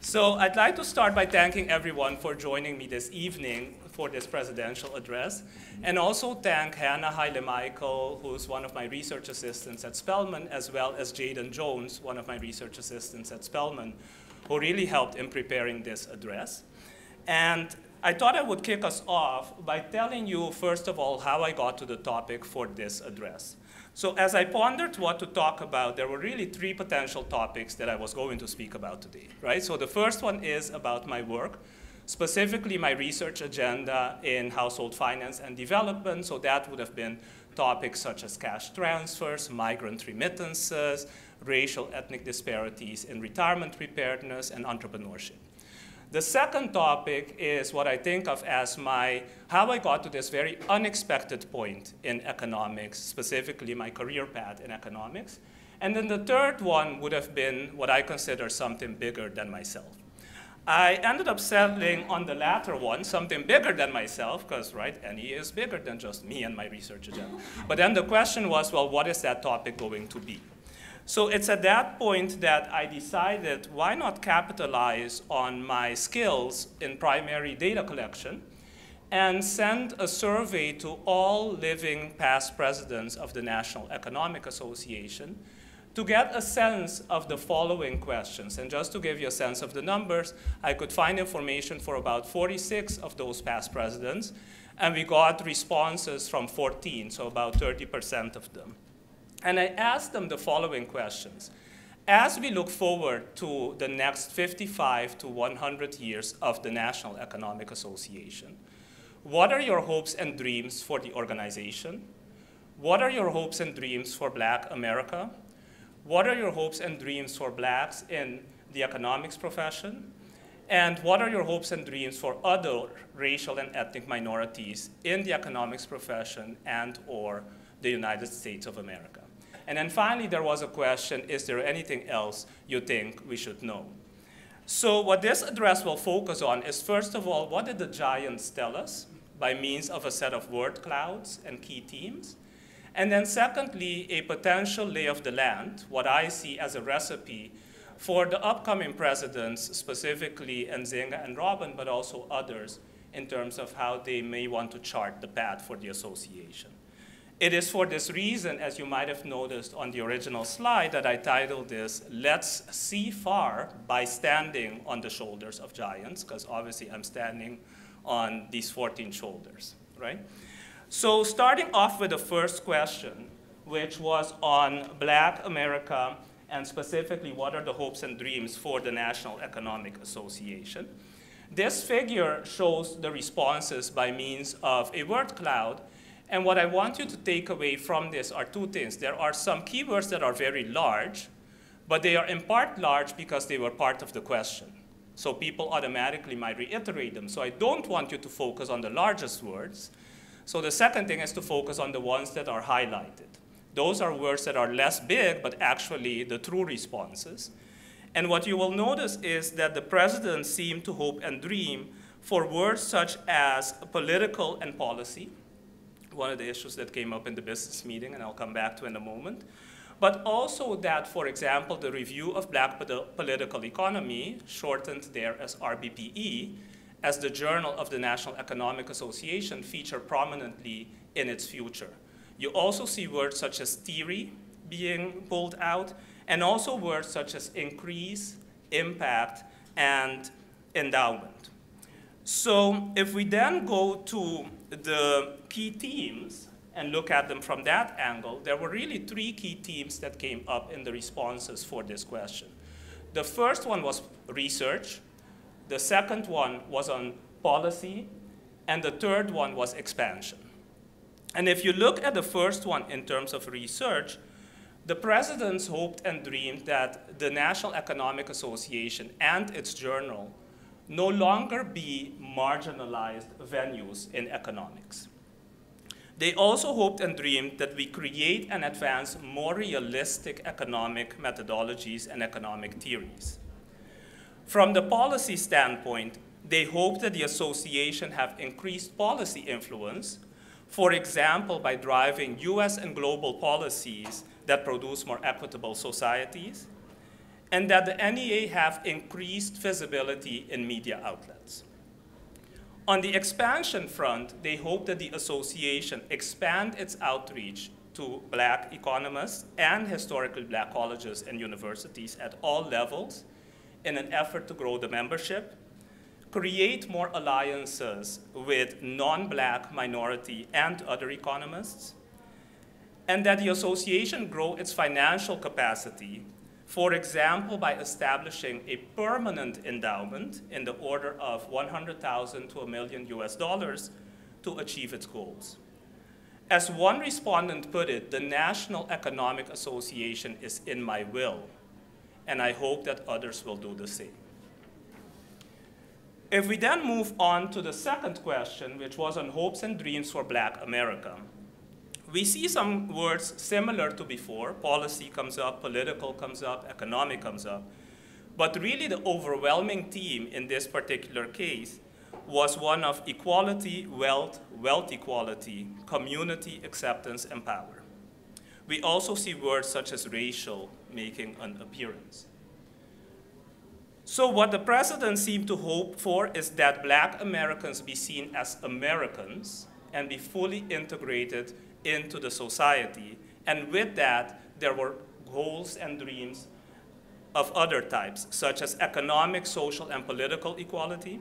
So I'd like to start by thanking everyone for joining me this evening for this presidential address, and also thank Hannah Haile-Michael, who's one of my research assistants at Spelman, as well as Jaden Jones, one of my research assistants at Spelman, who really helped in preparing this address. And I thought I would kick us off by telling you, first of all, how I got to the topic for this address. So as I pondered what to talk about, there were really three potential topics that I was going to speak about today, right? So the first one is about my work, specifically my research agenda in household finance and development. So that would have been topics such as cash transfers, migrant remittances, racial ethnic disparities in retirement preparedness, and entrepreneurship. The second topic is what I think of as how I got to this very unexpected point in economics, specifically my career path in economics. And then the third one would have been what I consider something bigger than myself. I ended up settling on the latter one, something bigger than myself, because, right, NEA is bigger than just me and my research agenda. But then the question was, well, what is that topic going to be? So it's at that point that I decided, why not capitalize on my skills in primary data collection and send a survey to all living past presidents of the National Economic Association to get a sense of the following questions. And just to give you a sense of the numbers, I could find information for about 46 of those past presidents, and we got responses from 14, so about 30% of them. And I asked them the following questions. As we look forward to the next 55 to 100 years of the National Economic Association, what are your hopes and dreams for the organization? What are your hopes and dreams for Black America? What are your hopes and dreams for Blacks in the economics profession? And what are your hopes and dreams for other racial and ethnic minorities in the economics profession and or the United States of America? And then finally, there was a question, is there anything else you think we should know? So what this address will focus on is, first of all, what did the giants tell us by means of a set of word clouds and key themes? And then secondly, a potential lay of the land, what I see as a recipe for the upcoming presidents, specifically Nzinga and Robin, but also others, in terms of how they may want to chart the path for the association. It is for this reason, as you might have noticed on the original slide, that I titled this, Let's See Far by Standing on the Shoulders of Giants, because obviously I'm standing on these 14 shoulders, right? So starting off with the first question, which was on Black America, and specifically what are the hopes and dreams for the National Economic Association. This figure shows the responses by means of a word cloud. And what I want you to take away from this are two things. There are some keywords that are very large, but they are in part large because they were part of the question. So people automatically might reiterate them. So I don't want you to focus on the largest words. So the second thing is to focus on the ones that are highlighted. Those are words that are less big, but actually the true responses. And what you will notice is that the presidents seem to hope and dream for words such as political and policy, one of the issues that came up in the business meeting, and I'll come back to in a moment. But also that, for example, the review of Black political economy, shortened there as RBPE, as the journal of the National Economic Association, feature prominently in its future. You also see words such as theory being pulled out, and also words such as increase, impact, and endowment. So if we then go to the key themes and look at them from that angle, there were really three key themes that came up in the responses for this question. The first one was research, the second one was on policy, and the third one was expansion. And if you look at the first one in terms of research, the presidents hoped and dreamed that the National Economic Association and its journal no longer be marginalized venues in economics. They also hoped and dreamed that we create and advance more realistic economic methodologies and economic theories. From the policy standpoint, they hoped that the association have increased policy influence, for example, by driving US and global policies that produce more equitable societies, and that the NEA have increased visibility in media outlets. On the expansion front, they hope that the association expand its outreach to Black economists and historically Black colleges and universities at all levels in an effort to grow the membership, create more alliances with non-Black, minority, and other economists, and that the association grow its financial capacity, for example, by establishing a permanent endowment in the order of $100,000 to $1 million to achieve its goals. As one respondent put it, the National Economic Association is in my will, and I hope that others will do the same. If we then move on to the second question, which was on hopes and dreams for Black America, we see some words similar to before. Policy comes up, political comes up, economic comes up. But really the overwhelming theme in this particular case was one of equality, wealth, wealth equality, community acceptance, and power. We also see words such as racial making an appearance. So what the president seemed to hope for is that Black Americans be seen as Americans and be fully integrated into the society. And with that, there were goals and dreams of other types, such as economic, social, and political equality,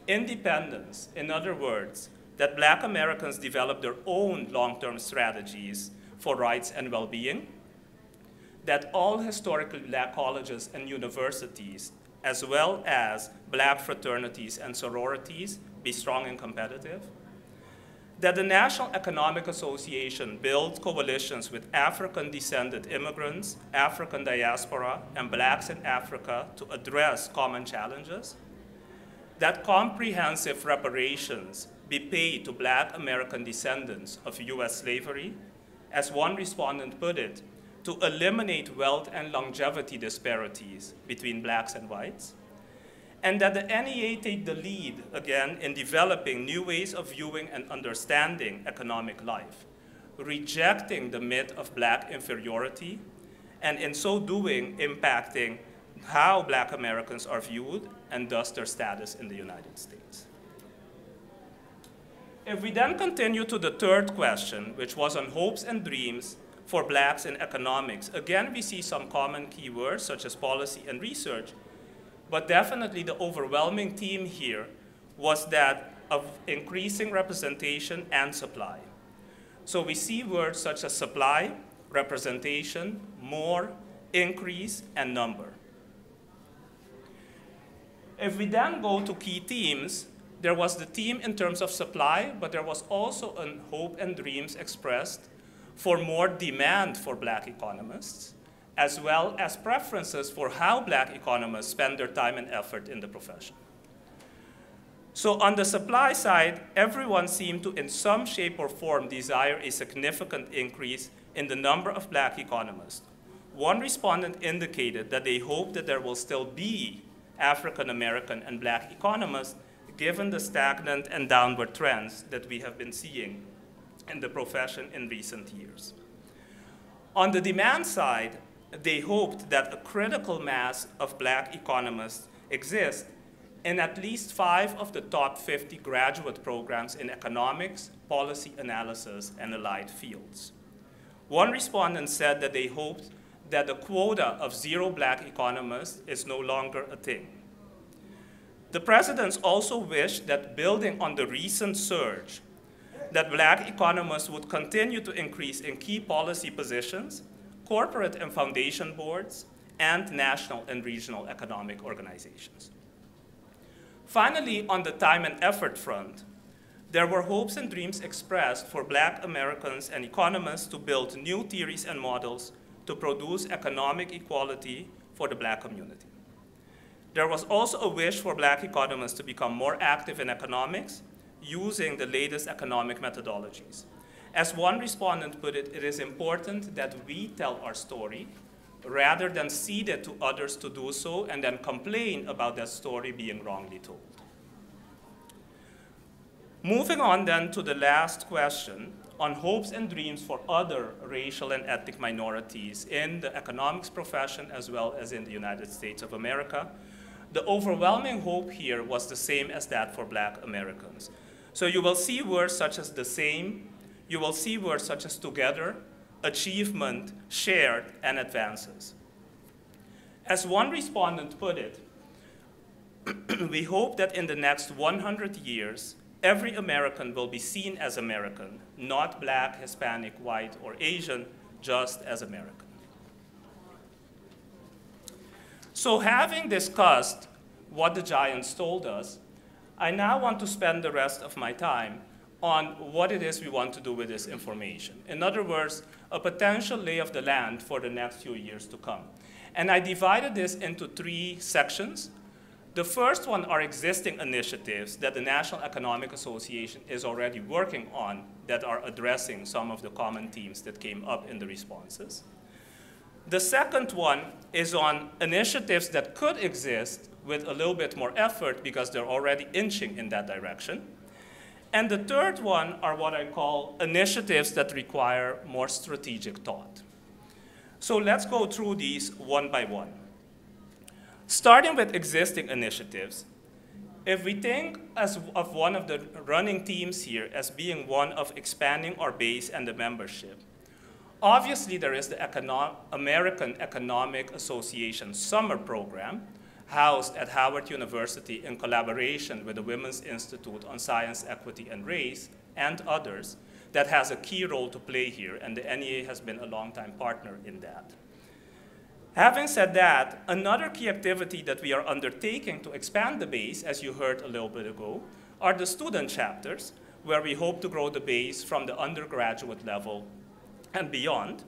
independence, in other words, that Black Americans develop their own long-term strategies for rights and well-being, that all historically Black colleges and universities, as well as Black fraternities and sororities, be strong and competitive, that the National Economic Association builds coalitions with African-descended immigrants, African diaspora, and Blacks in Africa to address common challenges, that comprehensive reparations be paid to Black American descendants of US slavery, as one respondent put it, to eliminate wealth and longevity disparities between Blacks and whites, and that the NEA take the lead, again, in developing new ways of viewing and understanding economic life, rejecting the myth of Black inferiority, and in so doing, impacting how Black Americans are viewed and thus their status in the United States. If we then continue to the third question, which was on hopes and dreams for Blacks in economics, again, we see some common keywords such as policy and research, but definitely the overwhelming theme here was that of increasing representation and supply. So we see words such as supply, representation, more, increase, and number. If we then go to key themes, there was the theme in terms of supply, but there was also a hope and dreams expressed for more demand for Black economists, as well as preferences for how Black economists spend their time and effort in the profession. So on the supply side, everyone seemed to, in some shape or form, desire a significant increase in the number of Black economists. One respondent indicated that they hope that there will still be African American and Black economists, given the stagnant and downward trends that we have been seeing in the profession in recent years. On the demand side, they hoped that a critical mass of Black economists exist in at least 5 of the top 50 graduate programs in economics, policy analysis, and allied fields. One respondent said that they hoped that the quota of 0 Black economists is no longer a thing. The presidents also wished that, building on the recent surge, that Black economists would continue to increase in key policy positions, corporate and foundation boards, and national and regional economic organizations. Finally, on the time and effort front, there were hopes and dreams expressed for Black Americans and economists to build new theories and models to produce economic equality for the Black community. There was also a wish for Black economists to become more active in economics using the latest economic methodologies. As one respondent put it, it is important that we tell our story rather than cede it to others to do so and then complain about that story being wrongly told. Moving on then to the last question on hopes and dreams for other racial and ethnic minorities in the economics profession as well as in the United States of America. The overwhelming hope here was the same as that for Black Americans. So you will see words such as the same, you will see words such as together, achievement, shared, and advances. As one respondent put it, we hope that in the next 100 years, every American will be seen as American, not Black, Hispanic, white, or Asian, just as American. So having discussed what the giants told us, I now want to spend the rest of my time on what it is we want to do with this information. In other words, a potential lay of the land for the next few years to come. And I divided this into 3 sections. The first one are existing initiatives that the National Economic Association is already working on that are addressing some of the common themes that came up in the responses. The second one is on initiatives that could exist with a little bit more effort because they're already inching in that direction. And the third one are what I call initiatives that require more strategic thought. So let's go through these one by one. Starting with existing initiatives, if we think of one of the running themes here as being one of expanding our base and the membership, obviously there is the American Economic Association summer program housed at Howard University in collaboration with the Women's Institute on Science, Equity, and Race and others that has a key role to play here, and the NEA has been a longtime partner in that. Having said that, another key activity that we are undertaking to expand the base, as you heard a little bit ago, are the student chapters, where we hope to grow the base from the undergraduate level and beyond.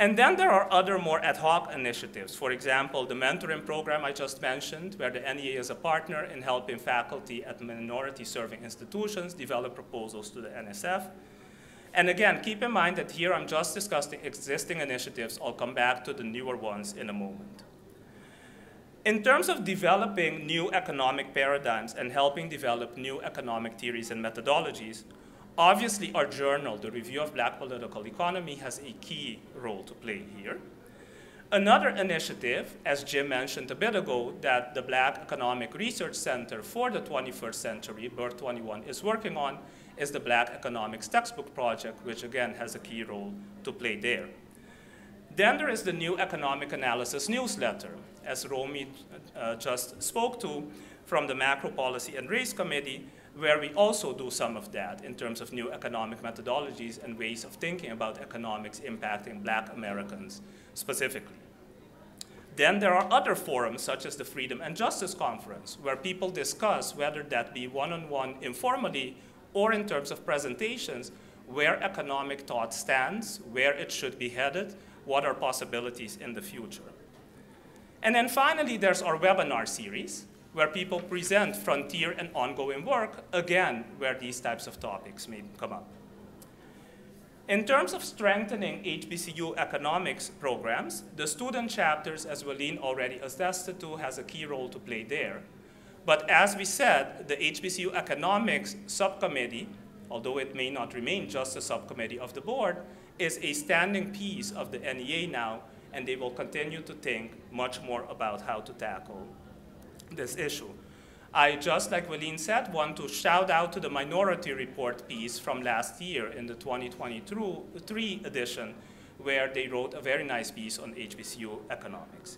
And then there are other more ad hoc initiatives. For example, the mentoring program I just mentioned, where the NEA is a partner in helping faculty at minority-serving institutions develop proposals to the NSF. And again, keep in mind that here I'm just discussing existing initiatives. I'll come back to the newer ones in a moment. In terms of developing new economic paradigms and helping develop new economic theories and methodologies, obviously our journal, the Review of Black Political Economy, has a key role to play here. Another initiative, as Jim mentioned a bit ago, that the Black Economic Research Center for the 21st Century, Birth 21, is working on is the Black Economics Textbook Project, which again has a key role to play there. Then there is the New Economic Analysis newsletter, as Romy just spoke to, from the Macro Policy and Race Committee, where we also do some of that in terms of new economic methodologies and ways of thinking about economics impacting Black Americans specifically. Then there are other forums, such as the Freedom and Justice Conference, where people discuss, whether that be one-on-one informally or in terms of presentations, where economic thought stands, where it should be headed, what are possibilities in the future. And then finally, there's our webinar series, where people present frontier and ongoing work, again, where these types of topics may come up. In terms of strengthening HBCU economics programs, the student chapters, as Walleen already attested to, has a key role to play there. But as we said, the HBCU Economics Subcommittee, although it may not remain just a subcommittee of the board, is a standing piece of the NEA now, and they will continue to think much more about how to tackle this issue. I, just like Walleen said, want to shout out to the Minority Report piece from last year in the 2023 edition, where they wrote a very nice piece on HBCU economics.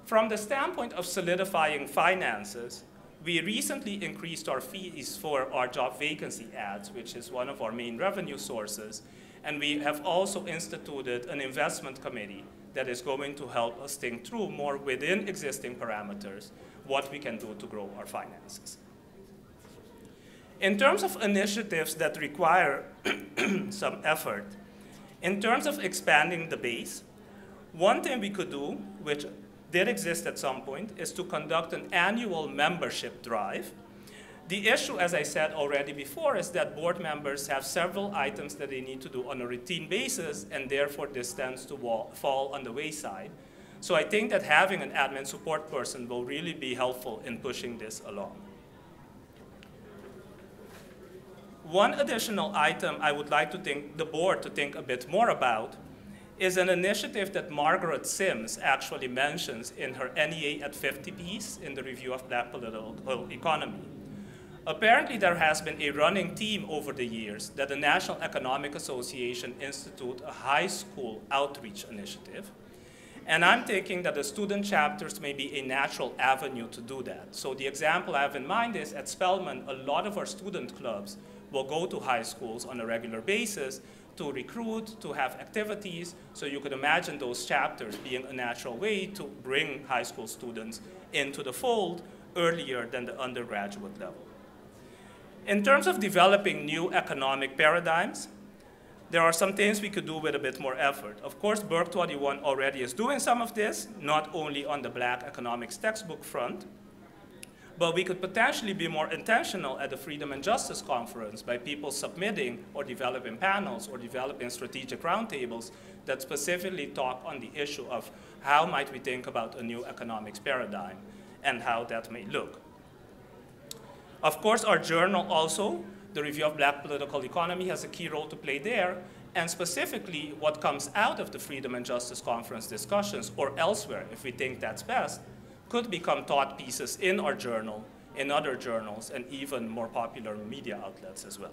From the standpoint of solidifying finances, we recently increased our fees for our job vacancy ads, which is one of our main revenue sources, and we have also instituted an investment committee that is going to help us think through more within existing parameters what we can do to grow our finances. In terms of initiatives that require some effort, in terms of expanding the base, one thing we could do, which did exist at some point, is to conduct an annual membership drive. The issue, as I said already before, is that board members have several items that they need to do on a routine basis, and therefore this tends to fall on the wayside. So I think that having an admin support person will really be helpful in pushing this along. One additional item I would like the board to think a bit more about is an initiative that Margaret Sims actually mentions in her NEA at 50 piece in the Review of Black Political Economy. Apparently, there has been a running theme over the years that the National Economic Association institute a high school outreach initiative. And I'm thinking that the student chapters may be a natural avenue to do that. So the example I have in mind is at Spelman, a lot of our student clubs will go to high schools on a regular basis to recruit, to have activities. So you could imagine those chapters being a natural way to bring high school students into the fold earlier than the undergraduate level. In terms of developing new economic paradigms, there are some things we could do with a bit more effort. Of course, Berk 21 already is doing some of this, not only on the Black economics textbook front, but we could potentially be more intentional at the Freedom and Justice Conference by people submitting or developing panels or developing strategic roundtables that specifically talk on the issue of how might we think about a new economics paradigm and how that may look. Of course, our journal also, the Review of Black Political Economy, has a key role to play there, and specifically what comes out of the Freedom and Justice Conference discussions or elsewhere, if we think that's best, could become thought pieces in our journal, in other journals, and even more popular media outlets as well.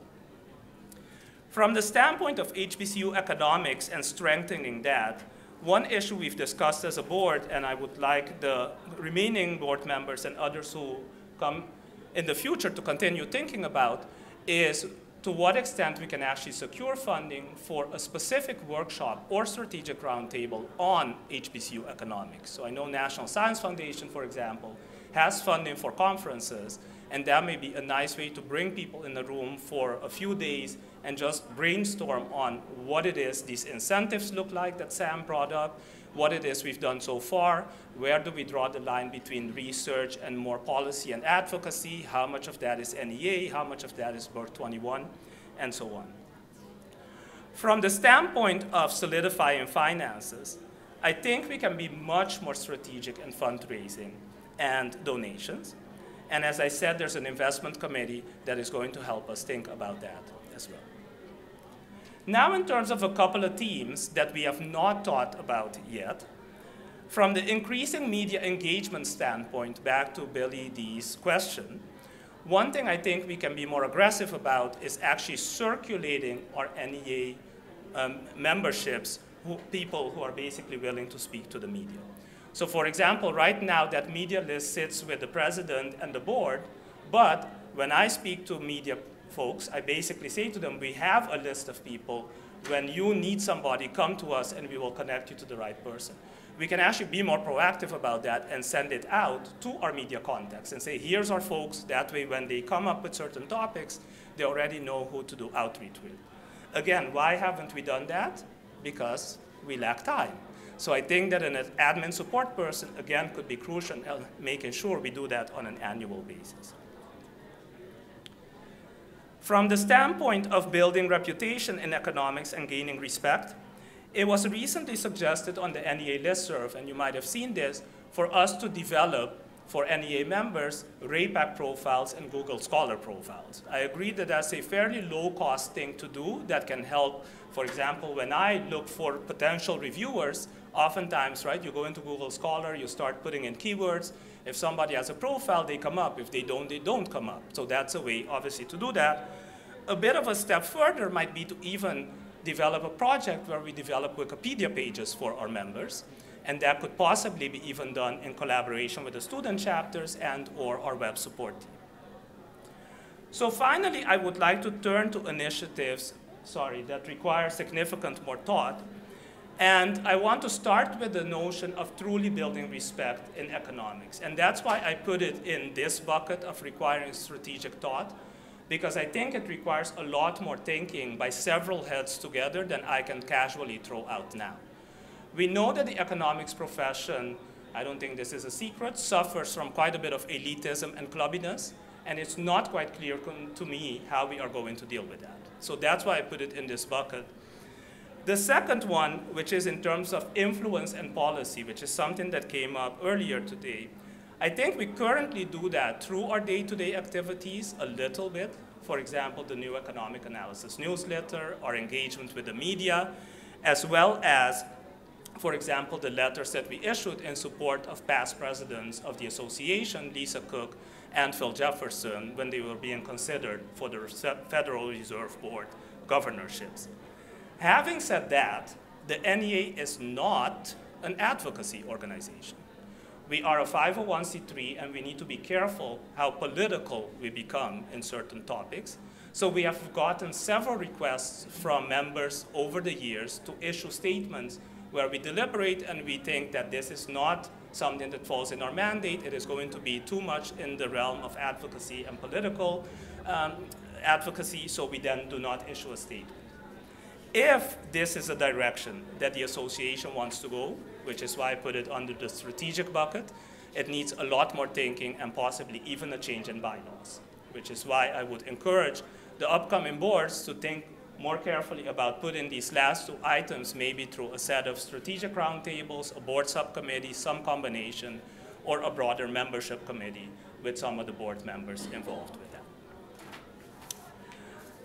From the standpoint of HBCU economics and strengthening that, one issue we've discussed as a board, and I would like the remaining board members and others who come in the future to continue thinking about, is to what extent we can actually secure funding for a specific workshop or strategic roundtable on HBCU economics. So I know National Science Foundation, for example, has funding for conferences, and that may be a nice way to bring people in the room for a few days and just brainstorm on what it is these incentives look like that Sam brought up, what it is we've done so far, where do we draw the line between research and more policy and advocacy, how much of that is NEA, how much of that is Berk 21, and so on. From the standpoint of solidifying finances, I think we can be much more strategic in fundraising and donations. And as I said, there's an investment committee that is going to help us think about that as well. Now, in terms of a couple of themes that we have not thought about yet, from the increasing media engagement standpoint, back to Billy D's question, one thing I think we can be more aggressive about is actually circulating our NEA memberships, people who are basically willing to speak to the media. So for example, right now that media list sits with the president and the board, but when I speak to media folks, I basically say to them, we have a list of people. When you need somebody, come to us and we will connect you to the right person. We can actually be more proactive about that and send it out to our media contacts and say, here's our folks. That way, when they come up with certain topics, they already know who to do outreach with. Again, why haven't we done that? Because we lack time. So I think that an admin support person, again, could be crucial in making sure we do that on an annual basis. From the standpoint of building reputation in economics and gaining respect, it was recently suggested on the NEA listserv, and you might have seen this, for us to develop for NEA members RAPAC profiles and Google Scholar profiles. I agree that that's a fairly low-cost thing to do that can help. For example, when I look for potential reviewers, oftentimes, right, you go into Google Scholar, you start putting in keywords. If somebody has a profile, they come up. If they don't come up. So that's a way, obviously, to do that. A bit of a step further might be to even develop a project where we develop Wikipedia pages for our members. And that could possibly be even done in collaboration with the student chapters and or our web support team. So finally, I would like to turn to initiatives, that require significant more thought. And I want to start with the notion of truly building respect in economics. And that's why I put it in this bucket of requiring strategic thought, because I think it requires a lot more thinking by several heads together than I can casually throw out now. We know that the economics profession, I don't think this is a secret, suffers from quite a bit of elitism and clubbiness, and it's not quite clear to me how we are going to deal with that. So that's why I put it in this bucket. The second one, which is in terms of influence and policy, which is something that came up earlier today, I think we currently do that through our day-to-day activities a little bit, for example, the New Economic Analysis newsletter, our engagement with the media, as well as, for example, the letters that we issued in support of past presidents of the association, Lisa Cook and Phil Jefferson, when they were being considered for the Federal Reserve Board governorships. Having said that, the NEA is not an advocacy organization. We are a 501c3, and we need to be careful how political we become in certain topics. So we have gotten several requests from members over the years to issue statements where we deliberate and we think that this is not something that falls in our mandate. It is going to be too much in the realm of advocacy and political advocacy, so we then do not issue a statement. If this is a direction that the association wants to go, which is why I put it under the strategic bucket, it needs a lot more thinking and possibly even a change in bylaws, which is why I would encourage the upcoming boards to think more carefully about putting these last two items maybe through a set of strategic roundtables, a board subcommittee, some combination, or a broader membership committee with some of the board members involved with that.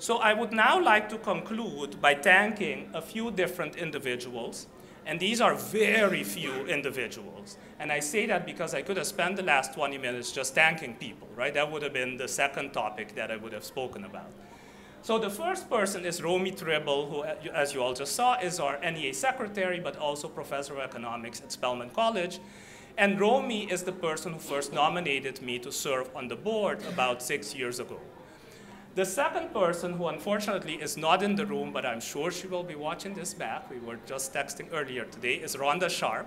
So I would now like to conclude by thanking a few different individuals, and these are very few individuals. And I say that because I could have spent the last 20 minutes just thanking people, right? That would have been the second topic that I would have spoken about. So the first person is Romy Tribble, who, as you all just saw, is our NEA secretary, but also professor of economics at Spelman College. And Romy is the person who first nominated me to serve on the board about 6 years ago. The second person, who unfortunately is not in the room, but I'm sure she will be watching this back, we were just texting earlier today, is Rhonda Sharp.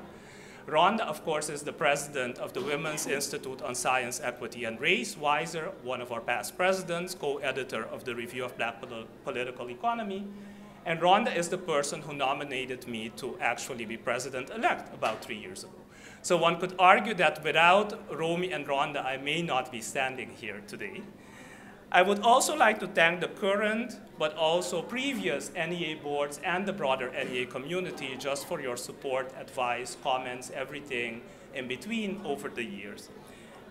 Rhonda, of course, is the president of the Women's Institute on Science, Equity, and Race. Weiser, one of our past presidents, co-editor of the Review of Black Political Economy. And Rhonda is the person who nominated me to actually be president-elect about 3 years ago. So one could argue that without Romy and Rhonda, I may not be standing here today. I would also like to thank the current, but also previous NEA boards and the broader NEA community just for your support, advice, comments, everything in between over the years.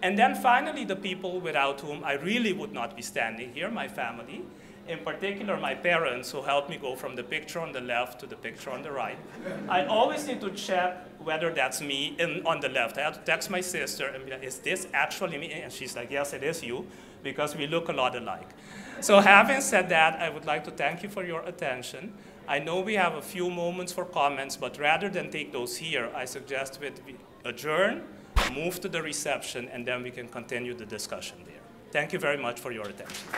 And then finally, the people without whom I really would not be standing here, my family, in particular my parents, who helped me go from the picture on the left to the picture on the right. I always need to check whether that's me on the left. I have to text my sister and be like, is this actually me? And she's like, yes, it is you, because we look a lot alike. So having said that, I would like to thank you for your attention. I know we have a few moments for comments, but rather than take those here, I suggest we adjourn, move to the reception, and then we can continue the discussion there. Thank you very much for your attention.